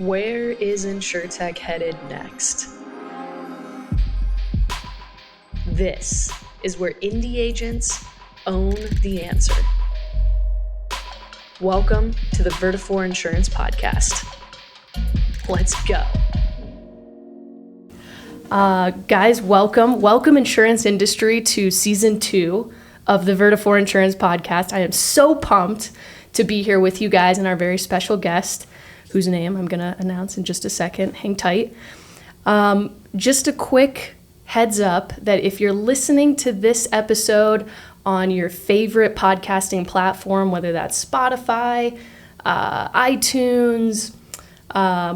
Where is InsurTech headed next? This is where indie agents own the answer. Welcome to the Vertafore Insurance Podcast. Let's go. Guys, welcome insurance industry to season 2 of the Vertafore Insurance Podcast. I am so pumped to be here with you guys and our very special guest, whose name I'm going to announce in just a second. Hang tight. Just a quick heads up that if you're listening to this episode on your favorite podcasting platform, whether that's Spotify, iTunes,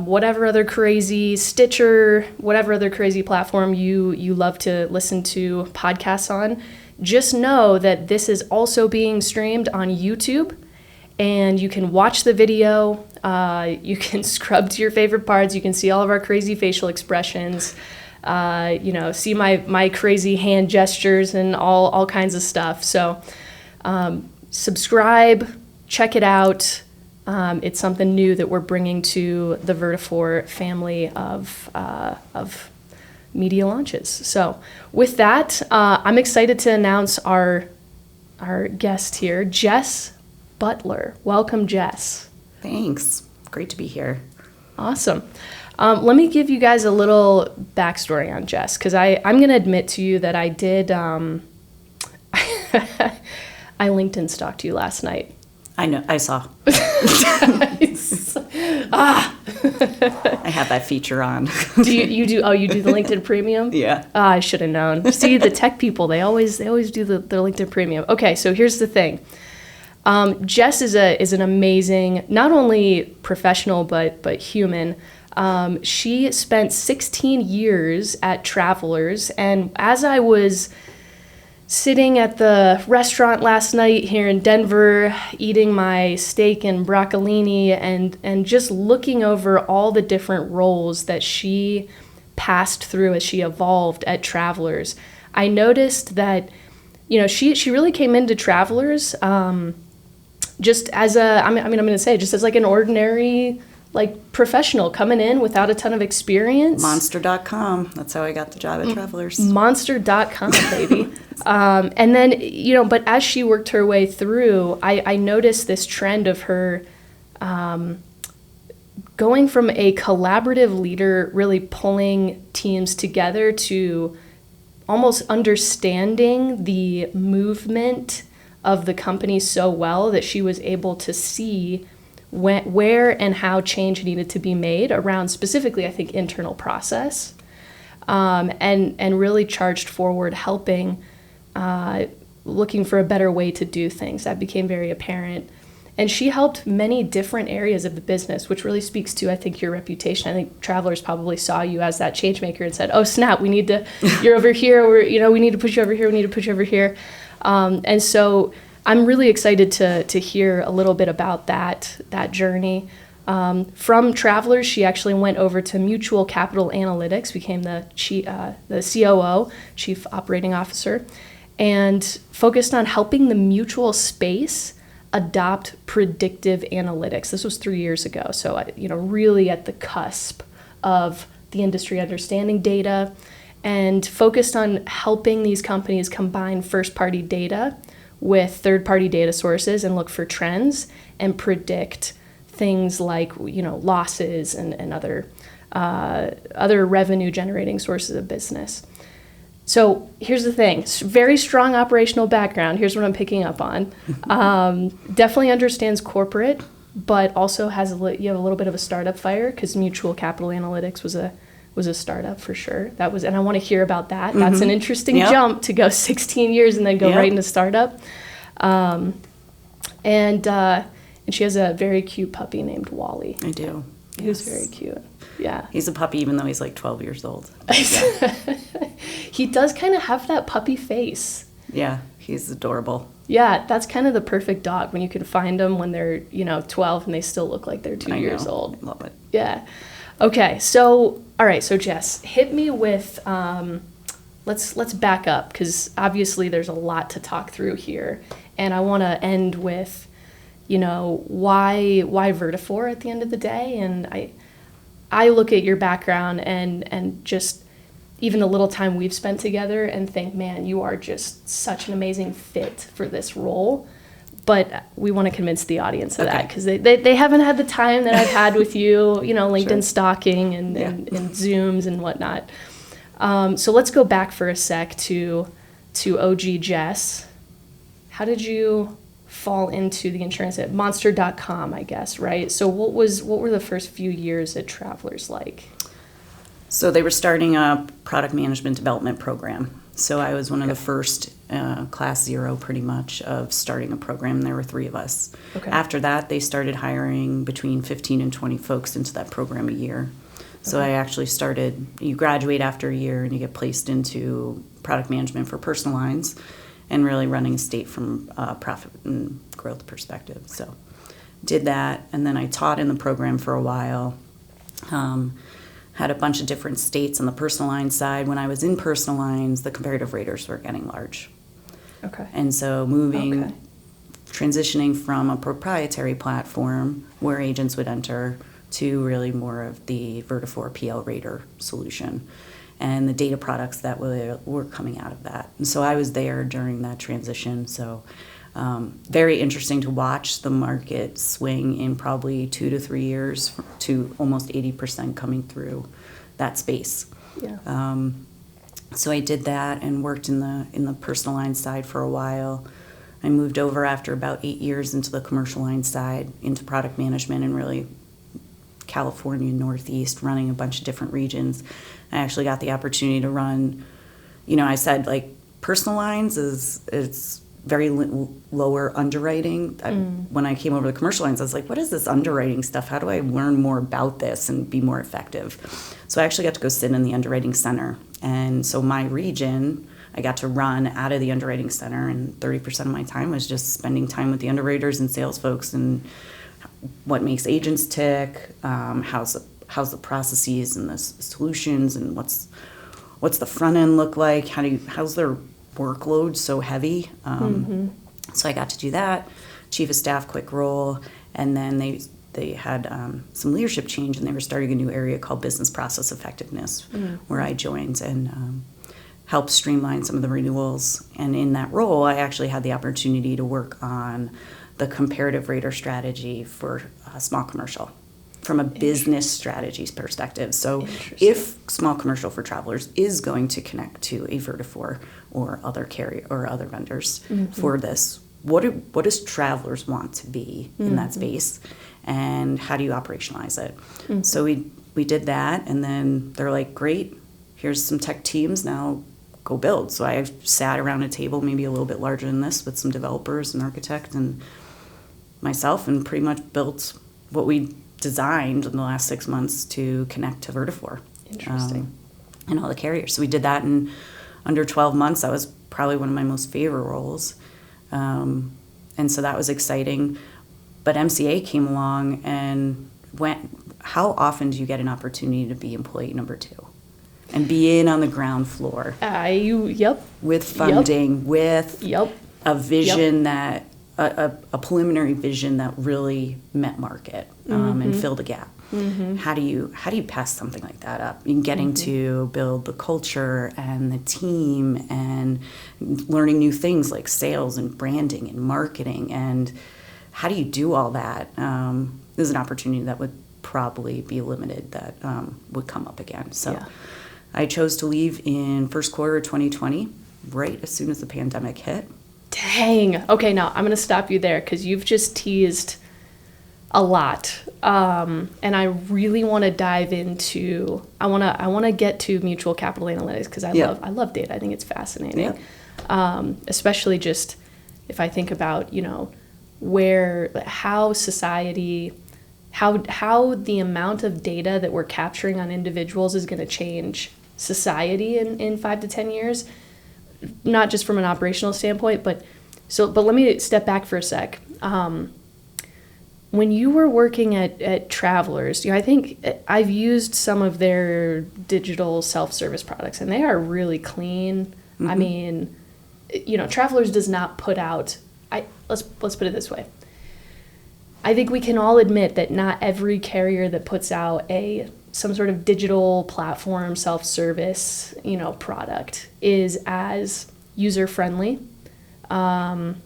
whatever other crazy, Stitcher, whatever other crazy platform you love to listen to podcasts on, just know that this is also being streamed on YouTube. And you can watch the video, you can scrub to your favorite parts, you can see all of our crazy facial expressions, see my crazy hand gestures and all kinds of stuff. So subscribe, check it out. It's something new that we're bringing to the Vertafore family of media launches. So with that, I'm excited to announce our guest here, Jess Butler. Welcome, Jess. Thanks. Great to be here. Awesome. Let me give you guys a little backstory on Jess, because I'm going to admit to you that I did, I LinkedIn stalked you last night. I know. I saw. I have that feature on. Do you do? Oh, you do the LinkedIn Premium? Yeah. I should have known. See, the tech people, they always do the LinkedIn Premium. Okay, so here's the thing. Jess is an amazing, not only professional, but human. She spent 16 years at Travelers, and as I was sitting at the restaurant last night here in Denver, eating my steak and broccolini, and just looking over all the different roles that she passed through as she evolved at Travelers, I noticed that, she really came into Travelers, just as I'm going to say, just as like an ordinary, professional coming in without a ton of experience. Monster.com. That's how I got the job at Travelers. Monster.com, baby. And then, but as she worked her way through, I noticed this trend of her going from a collaborative leader, really pulling teams together, to almost understanding the movement of the company so well that she was able to see where and how change needed to be made around specifically, I think, internal process, and really charged forward, helping, looking for a better way to do things. That became very apparent. And she helped many different areas of the business, which really speaks to, I think, your reputation. I think Travelers probably saw you as that change maker and said, oh, snap, you're over here, we need to push you over here, we need to push you over here. And so I'm really excited to hear a little bit about that journey. From Travelers, she actually went over to Mutual Capital Analytics, became the COO, Chief Operating Officer, and focused on helping the mutual space adopt predictive analytics. This was 3 years ago, so really at the cusp of the industry understanding data, and focused on helping these companies combine first-party data with third-party data sources and look for trends and predict things like losses and other revenue-generating sources of business. So here's the thing: very strong operational background. Here's what I'm picking up on. Definitely understands corporate, but also you have a little bit of a startup fire, because Mutual Capital Analytics was a startup for sure. And I want to hear about that. Mm-hmm. That's an interesting jump to go 16 years and then go right into startup. And she has a very cute puppy named Wally. I do. Who's very cute. Yeah. He's a puppy even though he's 12 years old. Yeah. He does kind of have that puppy face. Yeah, he's adorable. Yeah, that's kind of the perfect dog, when you can find them when they're 12 and they still look like they're 2 years old. I love it. Yeah. Okay, so all right, so Jess, hit me with let's back up, because obviously there's a lot to talk through here, and I want to end with why Vertafore at the end of the day. And I look at your background and just even the little time we've spent together and think, man, you are just such an amazing fit for this role. But we want to convince the audience of that because they haven't had the time that I've had with you, LinkedIn stalking and Zooms and whatnot. So let's go back for a sec to OG Jess. How did you fall into the insurance at monster.com, I guess, right? So what were the first few years at Travelers like? So they were starting a product management development program. So I was one of the first, class 0 pretty much, of starting a program. There were 3 of us. Okay. After that, they started hiring between 15 and 20 folks into that program a year. So I actually started, you graduate after a year and you get placed into product management for personal lines and really running a state from a profit and growth perspective. So did that, and then I taught in the program for a while. Had a bunch of different states on the personal lines side. When I was in personal lines, the comparative raters were getting large. Okay. And so transitioning from a proprietary platform where agents would enter to really more of the Vertafore PL rater solution and the data products that were coming out of that. And so I was there during that transition. So very interesting to watch the market swing in probably 2 to 3 years to almost 80% coming through that space. Yeah. So I did that and worked in the personal line side for a while. I moved over after about 8 years into the commercial line side, into product management and really California, Northeast, running a bunch of different regions. I actually got the opportunity to run, I said personal lines it's very lower underwriting. When I came over to commercial lines, I was like, what is this underwriting stuff? How do I learn more about this and be more effective? So I actually got to go sit in the underwriting center. And so my region, I got to run out of the underwriting center, and 30% of my time was just spending time with the underwriters and sales folks and what makes agents tick, how's the processes and the solutions, and what's the front end look like? How's their workload so heavy? So I got to do that, chief of staff, quick role, and then they had some leadership change, and they were starting a new area called business process effectiveness, where I joined and helped streamline some of the renewals. And in that role, I actually had the opportunity to work on the comparative rater strategy for small commercial from a business strategies perspective. So if small commercial for Travelers is going to connect to a Vertafore or other carrier or other vendors for this, what does Travelers want to be in that space, and how do you operationalize it? So we did that, and then they're like, great, here's some tech teams, now go build. So I sat around a table maybe a little bit larger than this with some developers and architects and myself, and pretty much built what we designed in the last 6 months to connect to Vertafore. Interesting. And all the carriers. So we did that in under 12 months. That was probably one of my most favorite roles. And so that was exciting. But MCA came along and how often do you get an opportunity to be employee number 2? And be in on the ground floor. With funding, with a vision that, a preliminary vision that really met market and filled a gap. How do you pass something like that up? And getting to build the culture and the team and learning new things like sales and branding and marketing, and how do you do all that? There's an opportunity that would probably be limited that would come up again. So I chose to leave in first quarter of 2020, right as soon as the pandemic hit. Dang. Okay, now I'm going to stop you there because you've just teased a lot. And I really want to dive into, I want to get to mutual capital analytics because I love data. I think it's fascinating. Especially just if I think about, how society, how the amount of data that we're capturing on individuals is going to change society in 5 to 10 years. Not just from an operational standpoint, but let me step back for a sec. When you were working at Travelers, I think I've used some of their digital self-service products, and they are really clean. I mean, Travelers does not put out. Let's put it this way. I think we can all admit that not every carrier that puts out a some sort of digital platform, self-service, product is as user-friendly, sort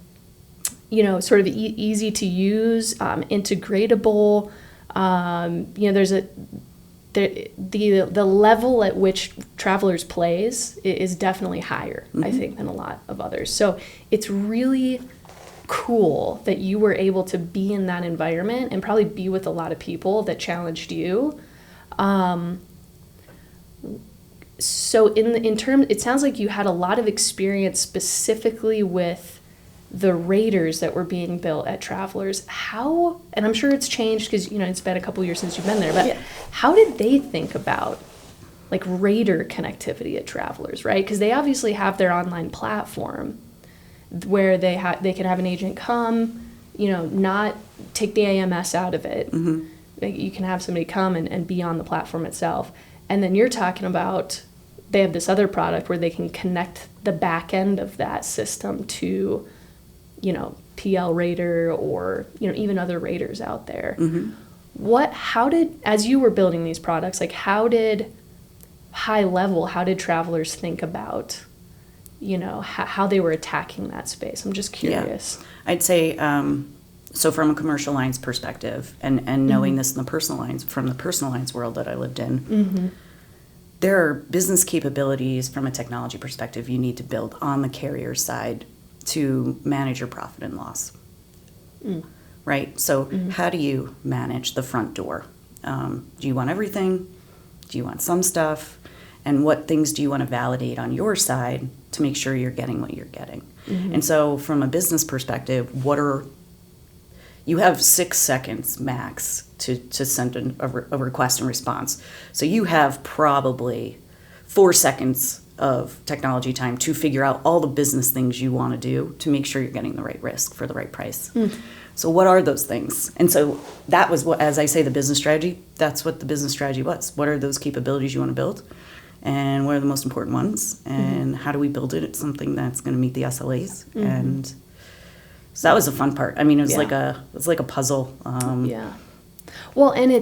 of easy to use, integratable. There's the level at which Travelers plays is definitely higher, I think, than a lot of others. So it's really cool that you were able to be in that environment and probably be with a lot of people that challenged you. So in terms, it sounds like you had a lot of experience specifically with the raters that were being built at Travelers. How, and I'm sure it's changed because, it's been a couple years since you've been there, but how did they think about like rater connectivity at Travelers, right? Because they obviously have their online platform where they can have an agent come, not take the AMS out of it. You can have somebody come and be on the platform itself. And then you're talking about they have this other product where they can connect the back end of that system to, PL Rater or, even other raters out there. As you were building these products, like how did Travelers think about, how they were attacking that space? I'm just curious. Yeah. I'd say, so from a commercial lines perspective and knowing this in the personal lines, from the personal lines world that I lived in, there are business capabilities from a technology perspective you need to build on the carrier side to manage your profit and loss, right? So how do you manage the front door? Do you want everything? Do you want some stuff? And what things do you want to validate on your side to make sure you're getting what you're getting? And so from a business perspective, you have 6 seconds max to send a request and response. So you have probably 4 seconds of technology time to figure out all the business things you want to do to make sure you're getting the right risk for the right price. So what are those things? And so that was what, as I say, the business strategy, that's what the business strategy was. What are those capabilities you want to build? And what are the most important ones? And how do we build it? It's something that's going to meet the SLAs. And so that was the fun part. I mean, it was like a puzzle. Well, and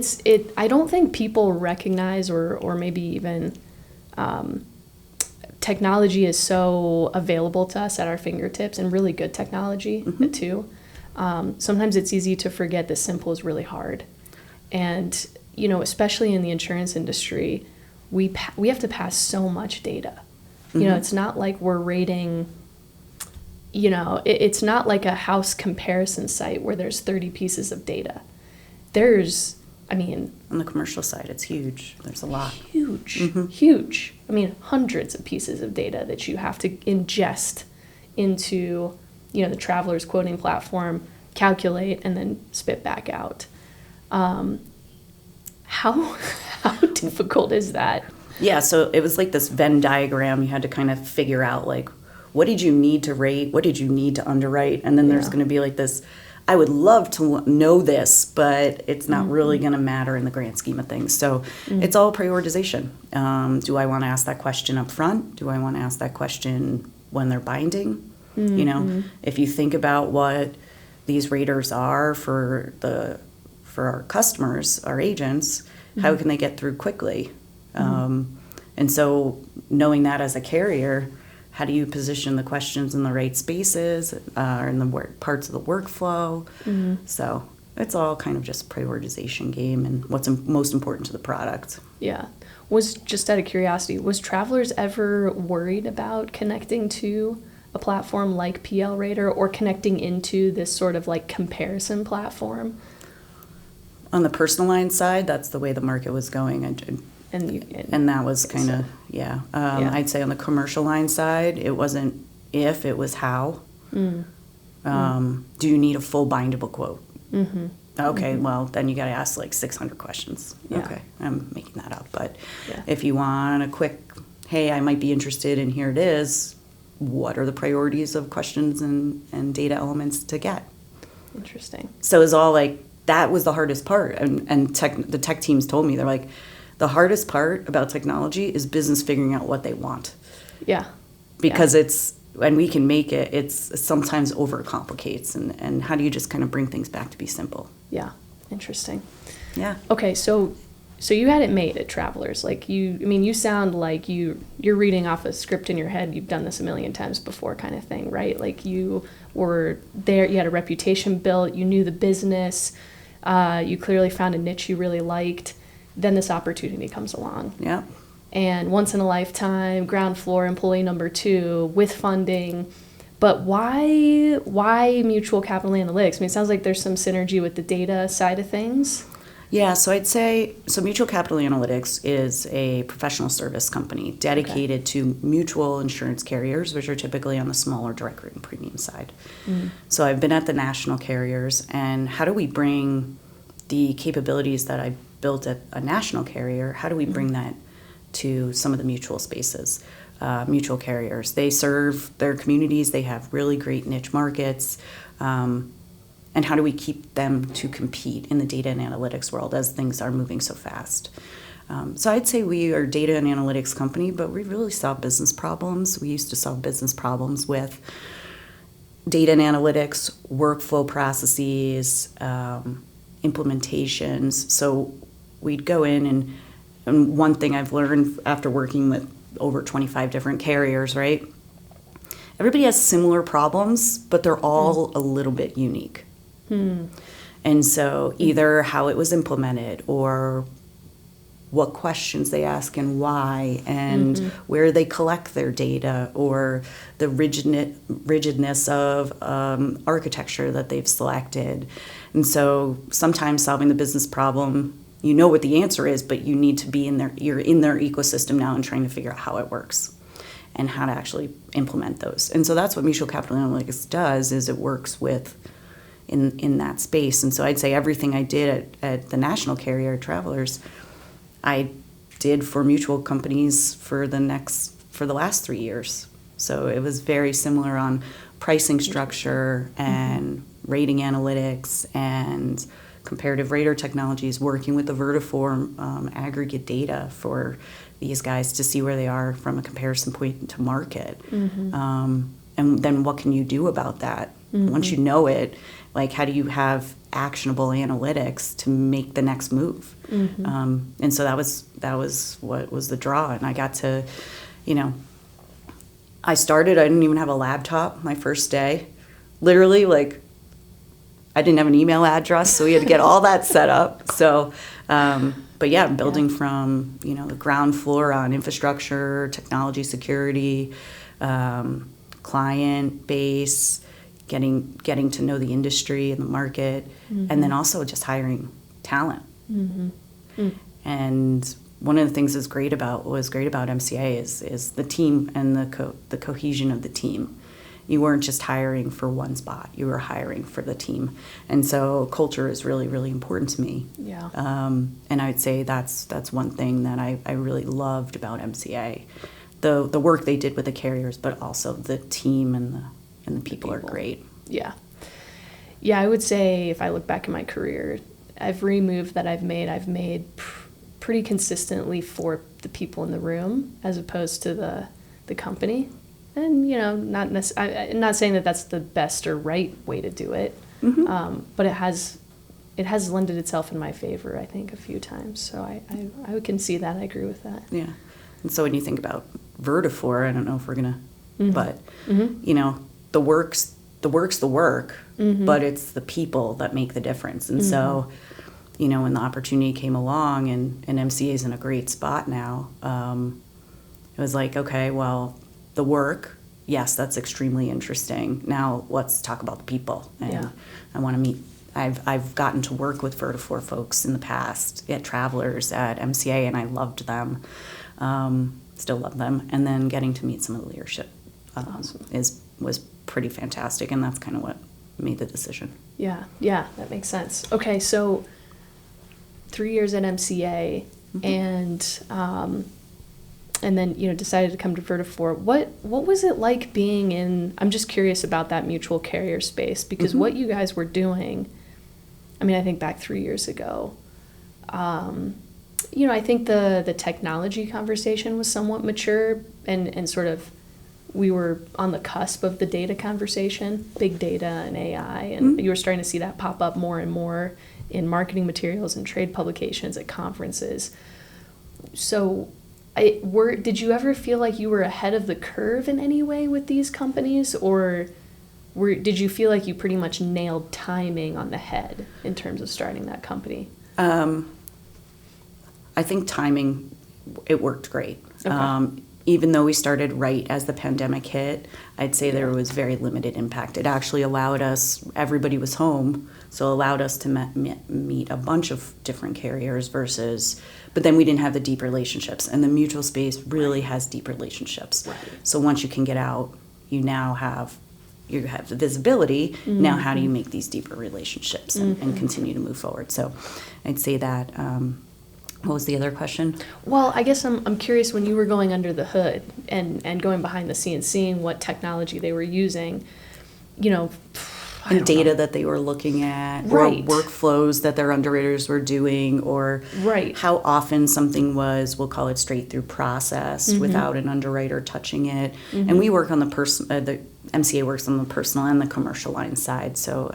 I don't think people recognize or maybe even technology is so available to us at our fingertips, and really good technology too. Sometimes it's easy to forget that simple is really hard. And, especially in the insurance industry, we have to pass so much data. It's not like we're rating, it's not like a house comparison site where there's 30 pieces of data. On the commercial side, it's huge. There's a lot. Huge. Hundreds of pieces of data that you have to ingest into, the Travelers quoting platform, calculate, and then spit back out. How difficult is that? Yeah, so it was like this Venn diagram. You had to kind of figure out, like, what did you need to rate? What did you need to underwrite? And then there's going to be like this, I would love to know this, but it's not really going to matter in the grand scheme of things. So it's all prioritization. Do I want to ask that question up front? Do I want to ask that question when they're binding? If you think about what these raters are for our customers, our agents, how can they get through quickly? And so knowing that as a carrier, how do you position the questions in the right spaces or in the parts of the workflow? So it's all kind of just prioritization game and what's most important to the product. Yeah. Just out of curiosity, was Travelers ever worried about connecting to a platform like PL Rater or connecting into this sort of like comparison platform? On the personal line side, that's the way the market was going. And that was kind of, I'd say on the commercial line side, it wasn't if, it was how. Do you need a full bindable quote? Okay, well, then you got to ask like 600 questions. Okay, I'm making that up. But if you want a quick, hey, I might be interested and here it is, what are the priorities of questions and data elements to get? Interesting. So it's all like, that was the hardest part. And the tech teams told me, they're like, the hardest part about technology is business figuring out what they want. Yeah. Because and we can make it, it's sometimes overcomplicates. And how do you just kind of bring things back to be simple? Yeah. Interesting. Yeah. Okay, so So you had it made at Travelers. Like you sound like you're reading off a script in your head. You've done this a million times before kind of thing, right? Like you were there, you had a reputation built, you knew the business, you clearly found a niche you really liked. Then this opportunity comes along. Yeah. And once in a lifetime, ground floor employee number 2 with funding. But why mutual capital analytics? I mean, it sounds like there's some synergy with the data side of things. Yeah, so I'd say, Mutual Capital Analytics is a professional service company dedicated to mutual insurance carriers, which are typically on the smaller direct written premium side. So I've been at the national carriers, and how do we bring the capabilities that I built at a national carrier, how do we bring that to some of the mutual spaces? Mutual carriers, they serve their communities, they have really great niche markets, and how do we keep them to compete in the data and analytics world as things are moving so fast? So I'd say we are a data and analytics company, but we really solve business problems. We used to solve business problems with data and analytics, workflow processes, implementations. So we'd go in and one thing I've learned after working with over 25 different carriers, right? Everybody has similar problems, but they're all a little bit unique. And so either how it was implemented or what questions they ask and why and where they collect their data or the rigidness of architecture that they've selected. And so sometimes solving the business problem, you know what the answer is, but you need to be you're in their ecosystem now and trying to figure out how it works and how to actually implement those. And so that's what Mutual Capital Analytics does, is it works with in that space. And so I'd say everything I did at the national carrier Travelers, I did for mutual companies for the last 3 years. So it was very similar on pricing structure and rating analytics and comparative rater technologies, working with the Vertafore aggregate data for these guys to see where they are from a comparison point to market. And then what can you do about that? Once you know it, like how do you have actionable analytics to make the next move? And so that was what was the draw. And I got to, I didn't even have a laptop my first day. Literally, like, I didn't have an email address, so we had to get all that set up. So, but yeah, building from, the ground floor on infrastructure, technology, security, client base, getting to know the industry and the market, and then also just hiring talent. And one of the things was great about MCA is the team and the cohesion of the team. You weren't just hiring for one spot; you were hiring for the team, and so culture is really, really important to me. Yeah. And I would say that's one thing that I really loved about MCA, the work they did with the carriers, but also the team and the people are great. Yeah. Yeah, I would say if I look back in my career, every move that I've made pretty consistently for the people in the room as opposed to the company. And, I'm not saying that that's the best or right way to do it, but it has lended itself in my favor, I think, a few times. So I can see that. I agree with that. Yeah. And so when you think about Vertafore, I don't know if we're going to, but, the work's the work, but it's the people that make the difference. And so, when the opportunity came along and MCA is in a great spot now, it was like, okay, well, the work, yes, that's extremely interesting. Now let's talk about the people. And I want to meet. I've gotten to work with Vertafore folks in the past at Travelers, at MCA, and I loved them. Still love them. And then getting to meet some of the leadership was pretty fantastic, and that's kind of what made the decision. Yeah, that makes sense. Okay, so 3 years at MCA, and then decided to come to Vertafore. What was it like being in? I'm just curious about that mutual carrier space, because what you guys were doing. I mean, I think back 3 years ago. I think the technology conversation was somewhat mature and sort of. We were on the cusp of the data conversation, big data and AI, and you were starting to see that pop up more and more in marketing materials and trade publications at conferences. So did you ever feel like you were ahead of the curve in any way with these companies, or did you feel like you pretty much nailed timing on the head in terms of starting that company? I think timing, it worked great. Okay. Even though we started right as the pandemic hit, I'd say there was very limited impact. It actually allowed us, everybody was home, so allowed us to meet a bunch of different carriers but then we didn't have the deep relationships. And the mutual space really has deep relationships. Right. So once you can get out, you have the visibility. Mm-hmm. Now how do you make these deeper relationships and continue to move forward? So I'd say that. What was the other question? Well, I guess I'm curious, when you were going under the hood and going behind the scenes, seeing what technology they were using, And data that they were looking at, right, or workflows that their underwriters were doing, or right, how often something was, we'll call it straight through processed without an underwriter touching it. And we work on the MCA works on the personal and the commercial line side, so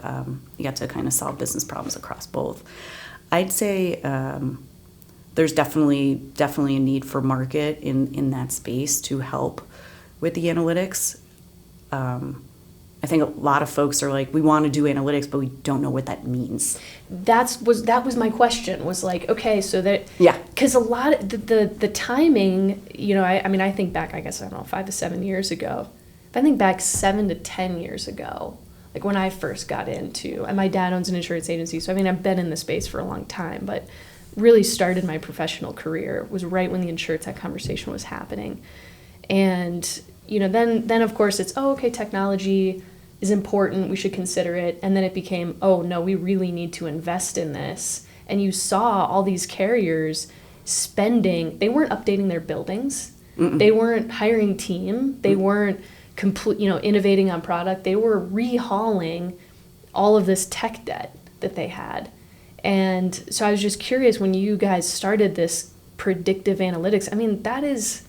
you have to kind of solve business problems across both. I'd say there's definitely a need for market in that space to help with the analytics. I think a lot of folks are like, we want to do analytics, but we don't know what that means. That was my question, was like, okay, so that, yeah, because a lot of the timing, I think back, I guess, I don't know, 5 to 7 years ago. If I think back 7 to 10 years ago, like when I first got into, and my dad owns an insurance agency, so I've been in the space for a long time, but really started my professional career was right when the InsurTech conversation was happening. And, then of course it's, okay, technology is important, we should consider it. And then it became, oh no, we really need to invest in this. And you saw all these carriers spending, they weren't updating their buildings, they weren't hiring team, they weren't innovating on product, they were rehauling all of this tech debt that they had. And so I was just curious, when you guys started this predictive analytics, that is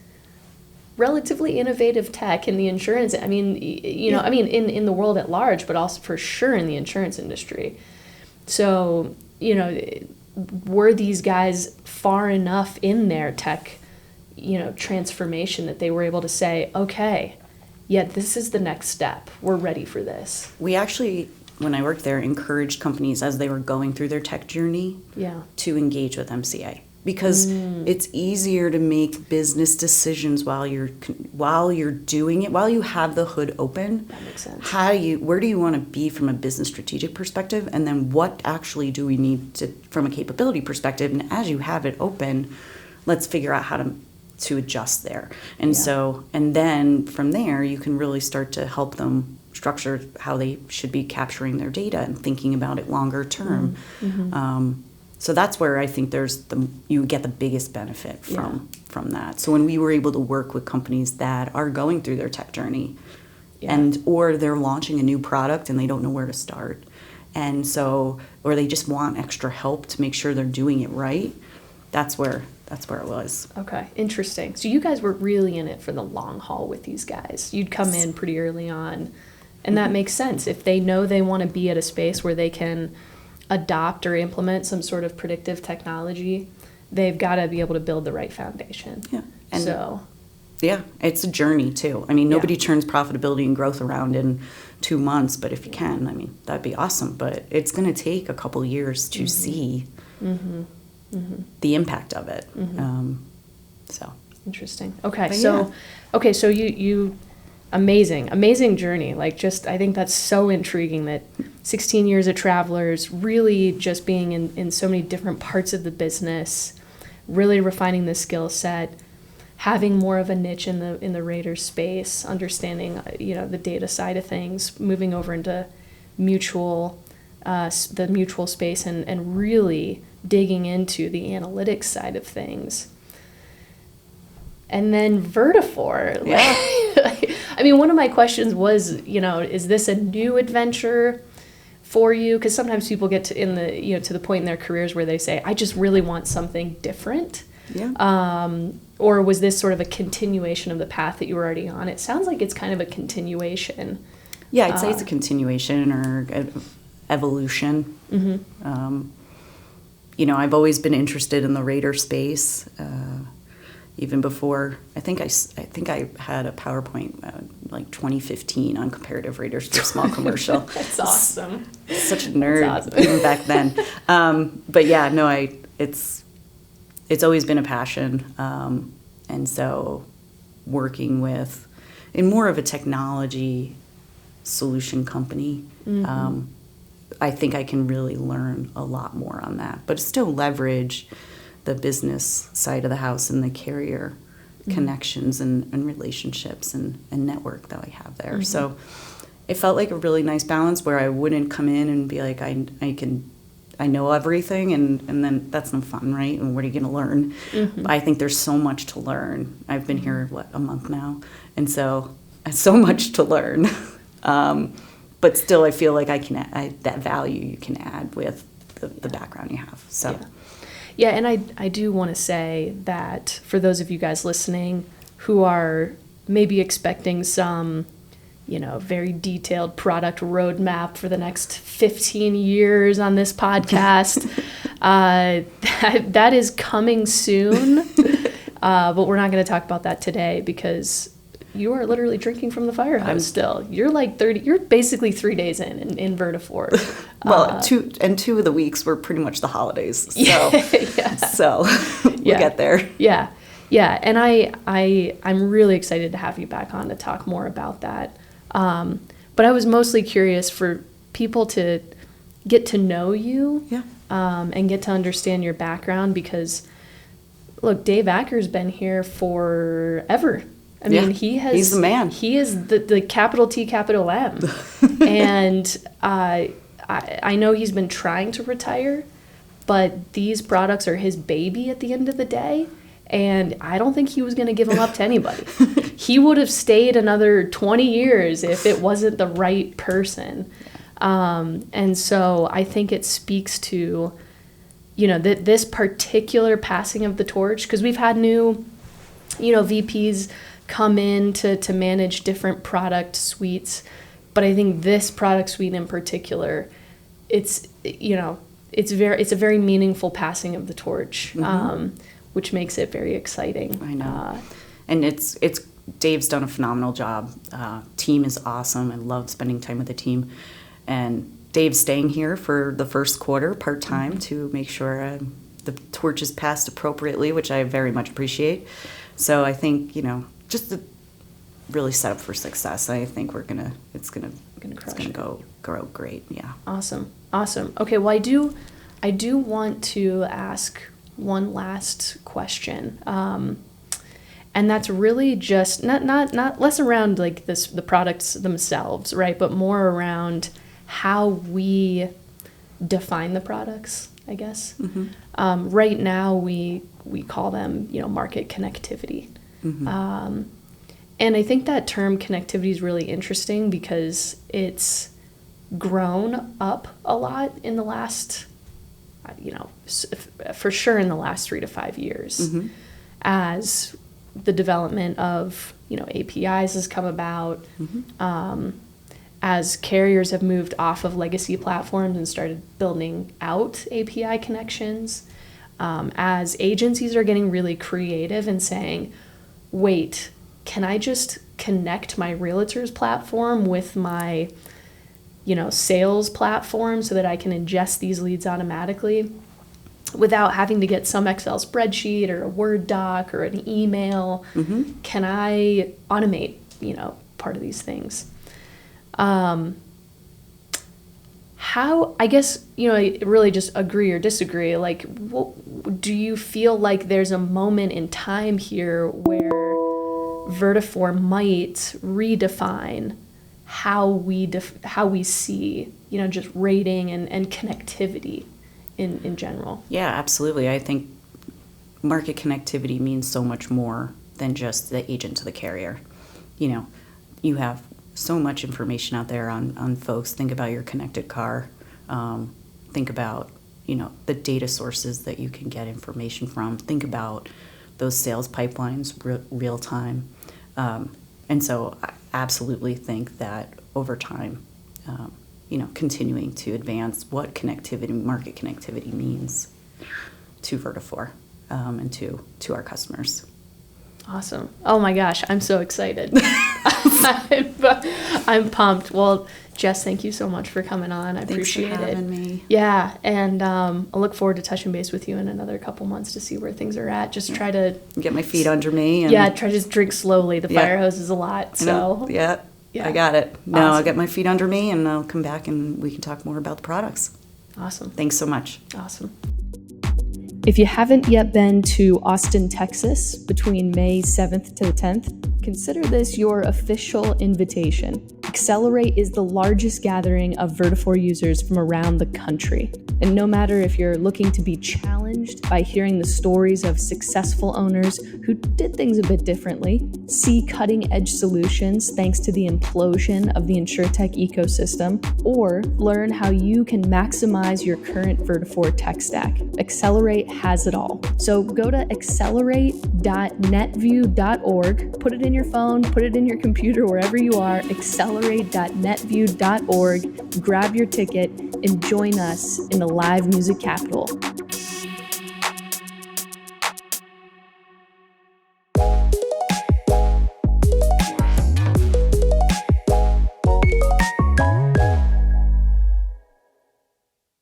relatively innovative tech in the insurance, in the world at large, but also for sure in the insurance industry. So, were these guys far enough in their tech, transformation that they were able to say, okay, yeah, this is the next step. We're ready for this. We actually, when I worked there, encouraged companies as they were going through their tech journey to engage with MCA. Because it's easier to make business decisions while you're doing it, while you have the hood open. That makes sense. Where do you want to be from a business strategic perspective, and then what actually do we need to from a capability perspective? And as you have it open, let's figure out how to adjust there. And and then from there you can really start to help them structure how they should be capturing their data and thinking about it longer term. So that's where I think you get the biggest benefit from that. So when we were able to work with companies that are going through their tech journey, or they're launching a new product and they don't know where to start, and so, or they just want extra help to make sure they're doing it right, that's where it was. Okay, interesting. So you guys were really in it for the long haul with these guys. You'd come in pretty early on, and that makes sense. If they know they want to be at a space where they can adopt or implement some sort of predictive technology, they've got to be able to build the right foundation. Yeah. And so, it's a journey too. Nobody turns profitability and growth around in 2 months, but if you can, that'd be awesome. But it's going to take a couple years to see the impact of it. So interesting. Okay, but so you amazing journey. I think that's so intriguing that 16 years of Travelers, really just being in so many different parts of the business, really refining the skill set, having more of a niche in the rater space, understanding the data side of things, moving over into the mutual space, and really digging into the analytics side of things. And then Vertafore. One of my questions was, is this a new adventure for you? Because sometimes people get to the point in their careers where they say, I just really want something different. Yeah. Or was this sort of a continuation of the path that you were already on? It sounds like it's kind of a continuation. Yeah, I'd say it's a continuation or evolution. I've always been interested in the rater space. Even before, I think I had a PowerPoint like 2015 on comparative raters for small commercial. That's awesome. Such a nerd, awesome. even back then. But yeah, no, it's always been a passion, and so working with in more of a technology solution company, I think I can really learn a lot more on that, but still leverage the business side of the house and the carrier connections and relationships and network that I have there. So it felt like a really nice balance where I wouldn't come in and be like, I know everything, and then that's no fun, right? And what are you going to learn? I think there's so much to learn. I've been here, a month now? And so much to learn. But still, I feel like that value you can add with the background you have. So. Yeah, and I do want to say that for those of you guys listening who are maybe expecting some, very detailed product roadmap for the next 15 years on this podcast, that is coming soon. But we're not going to talk about that today because you are literally drinking from the fire hose still. You're like 30, you're basically 3 days in Vertafore. Well, two of the weeks were pretty much the holidays. So, we'll get there. Yeah. Yeah. And I'm really excited to have you back on to talk more about that. But I was mostly curious for people to get to know you and get to understand your background because, look, Dave Acker's been here forever. I mean, he's the man. He is the capital T, capital M. And I know he's been trying to retire, but these products are his baby at the end of the day. And I don't think he was going to give them up to anybody. He would have stayed another 20 years if it wasn't the right person. And so I think it speaks to, this particular passing of the torch, because we've had new, VPs come in to manage different product suites. But I think this product suite in particular, it's a very meaningful passing of the torch, which makes it very exciting. I know. And it's Dave's done a phenomenal job. Team is awesome. I love spending time with the team. And Dave's staying here for the first quarter part-time to make sure the torch is passed appropriately, which I very much appreciate. So I think, just to really set up for success, I think it's gonna grow great. Yeah. Awesome. Okay. Well, I do want to ask one last question. And that's really just not less around like the products themselves, right? But more around how we define the products, I guess. Right now we call them, market connectivity. And I think that term connectivity is really interesting because it's grown up a lot in the last, for sure in the last 3 to 5 years, as the development of, APIs has come about, as carriers have moved off of legacy platforms and started building out API connections, as agencies are getting really creative and saying, wait, can I just connect my realtor's platform with my, sales platform so that I can ingest these leads automatically without having to get some Excel spreadsheet or a Word doc or an email? Can I automate, part of these things? How, I guess, really just agree or disagree, like, do you feel like there's a moment in time here where Vertafore might redefine how we see, just rating and connectivity in general? Yeah, absolutely. I think market connectivity means so much more than just the agent to the carrier. You have so much information out there on folks. Think about your connected car. Think about, the data sources that you can get information from. Think about those sales pipelines real time. And so I absolutely think that over time, continuing to advance what market connectivity means. to Vertafore and to our customers. Awesome. Oh my gosh, I'm so excited. I'm pumped. Well, Jess, thank you so much for coming on. I appreciate it. Thanks for having me. Yeah, and I look forward to touching base with you in another couple months to see where things are at. Just try to get my feet under me. And try to just drink slowly. The fire hose is a lot. So yeah, I got it. No, awesome. I'll get my feet under me, and I'll come back and we can talk more about the products. Awesome. Thanks so much. Awesome. If you haven't yet been to Austin, Texas, between May 7th to the 10th, consider this your official invitation. Accelerate is the largest gathering of Vertafore users from around the country. And no matter if you're looking to be challenged by hearing the stories of successful owners who did things a bit differently, see cutting-edge solutions thanks to the implosion of the InsurTech ecosystem, or learn how you can maximize your current Vertafore tech stack, Accelerate has it all. So go to accelerate.netview.org, put it in your phone, put it in your computer, wherever you are, accelerate.netview.org, grab your ticket, and join us in the live music capital.